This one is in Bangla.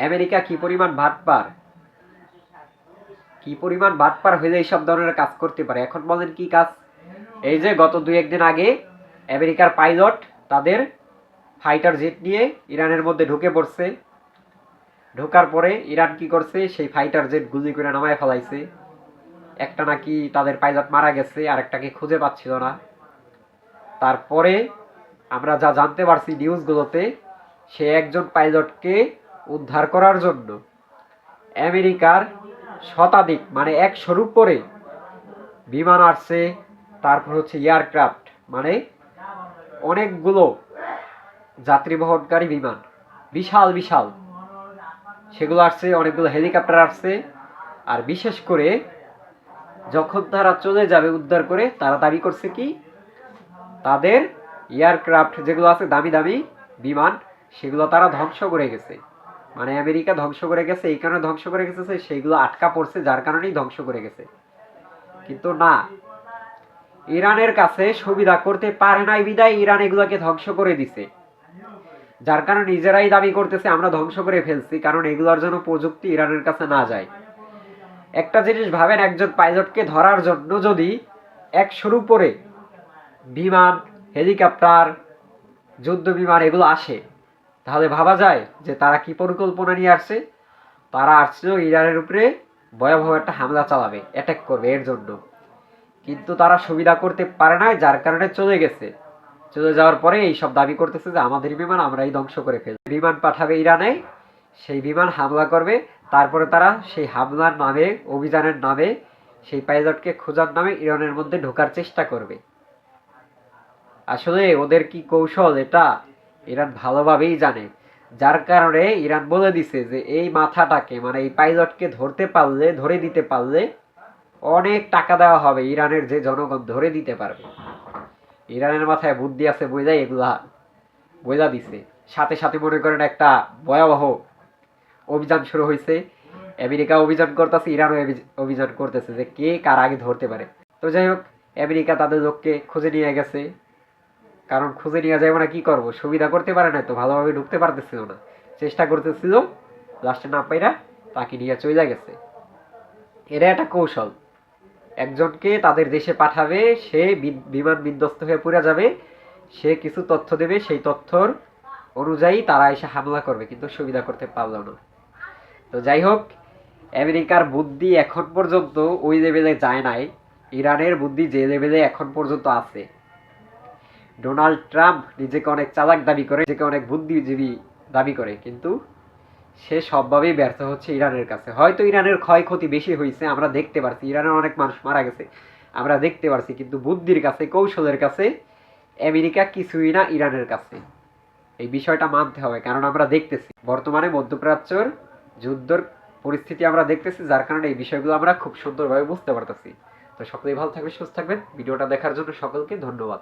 আমেরিকা কি পরিমাণ বাটপার হইলে এইসব ধরনের কাজ করতে পারে। এখন বলেন কি কাজ? এই যে গত 2-1 দিন আগে আমেরিকার পাইলট তাদের ফাইটার জেট নিয়ে ইরানের মধ্যে ঢুকে পড়ছে। ঢোকার পরে ইরান কি করছে, সেই ফাইটার জেট গুলি করে নামায় ফেলাইছে। একটা নাকি তাদের পাইলট মারা গেছে, আরেকটাকে খুঁজে পাচ্ছিল না। তারপরে আমরা যা জানতে পারছি নিউজগুলোতে, সে একজন পাইলটকে উদ্ধার করার জন্য আমেরিকার শতাধিক মানে 100-র উপরে বিমান আসছে। তারপর হচ্ছে এয়ারক্রাফট মানে অনেকগুলো যাত্রী বহনকারী বিমান, বিশাল বিশাল, সেগুলো আসছে। অনেকগুলো হেলিকপ্টার আসছে। আর বিশেষ করে যখন তারা চলে যাবে উদ্ধার করে, তারা দাবি করছে কি, তাদের এয়ারক্রাফট যেগুলো আছে দামি দামি বিমান, সেগুলো তারা ধ্বংস করে গেছে। মানে আমেরিকা ধ্বংস করে গেছে, এই কারণে ধ্বংস করে গেছে সেইগুলো আটকা পড়ছে, যার কারণেই ধ্বংস করে গেছে। কিন্তু না, ইরানের কাছে সুবিধা করতে পারে নাই বিদায় ইরান এগুলোকে ধ্বংস করে দিছে। যার কারণে নিজেরাই দাবি করতেছে আমরা ধ্বংস করে ফেলছি, কারণ এগুলোর জন্য প্রযুক্তি ইরানের কাছে না যায়। একটা জিনিস ভাবেন, একজন পাইলটকে ধরার জন্য যদি 100-র উপরে বিমান, হেলিকপ্টার, যুদ্ধ বিমান এগুলো আসে, তাহলে ভাবা যায় যে তারা কি পরিকল্পনা নিয়ে আসছে। তারা আসছিল ইরানের উপরে ভয়াবহ একটা হামলা চালাবে, অ্যাটাক করবে এর জন্য। কিন্তু তারা সুবিধা করতে পারে না, যার কারণে চলে গেছে। চলে যাওয়ার পরে এইসব দাবি করতেছে যে আমাদের বিমান আমরাই ধ্বংস করে ফেলব। বিমান পাঠাবে ইরানে, সেই বিমান হামলা করবে। তারপরে তারা সেই হামলার নামে, অভিযানের নামে, সেই পাইলটকে খোঁজার নামে ইরানের মধ্যে ঢোকার চেষ্টা করবে। আসলে ওদের কি কৌশল এটা ইরান ভালোভাবেই জানে। যার কারণে ইরান বলে দিছে যে এই মাথাটাকে মানে এই পাইলটকে ধরে দিতে পারলে অনেক টাকা দেওয়া হবে। ইরানের যে জনগণ ধরে দিতে পারবে, ইরানের মাথায় বুদ্ধি আছে বইলাই এগুলা বইলা দিছে। সাথে সাথে মনে করেন একটা ভয়াবহ অভিযান শুরু হয়েছে। আমেরিকা অভিযান করতেছে, ইরানও অভিযান করতেছে যে কে কার আগে ধরতে পারে। তো যাই হোক, আমেরিকা তাদের লোককে খুঁজে নিয়ে গেছে। কারণ খুঁজে নিয়ে যাবে না, কি করবো, সুবিধা করতে পারে না তো, ভালোভাবে ঢুকতে পারতেছিল না, চেষ্টা করতেছিল। লাস্টে না পাইরা তাকে নিয়ে চলে গেছে। এরা একটা কৌশল, একজনকে তাদের দেশে পাঠাবে, সে বিমান বিধ্বস্ত হয়ে পড়ে যাবে, সে কিছু তথ্য দেবে, সেই তথ্যর অনুযায়ী তারা এসে হামলা করবে, কিন্তু সুবিধা করতে পারলো না। তো যাই হোক, আমেরিকার বুদ্ধি এখন পর্যন্ত ওই লেভেলে যায় নাই। ইরানের বুদ্ধি যে লেভেলে এখন পর্যন্ত আছে। ডোনাল্ড ট্রাম্প নিজেকে অনেক চালাক দাবি করে, নিজেকে অনেক বুদ্ধিজীবী দাবি করে, কিন্তু সে সবভাবেই ব্যর্থ হচ্ছে ইরানের কাছে। হয়তো ইরানের ক্ষয়ক্ষতি বেশি হয়েছে, আমরা দেখতে পারছি, ইরানের অনেক মানুষ মারা গেছে, আমরা দেখতে পারছি, কিন্তু বুদ্ধির কাছে, কৌশলের কাছে আমেরিকা কিছুই না ইরানের কাছে। এই বিষয়টা মানতে হবে, কারণ আমরা দেখতেছি বর্তমানে মধ্যপ্রাচ্যের যুদ্ধের পরিস্থিতি আমরা দেখতেছি, যার কারণে এই বিষয়গুলো আমরা খুব সুন্দরভাবে বুঝতে পারতেছি। তো সকলেই ভালো থাকবেন, সুস্থ থাকবেন। ভিডিওটা দেখার জন্য সকলকে ধন্যবাদ।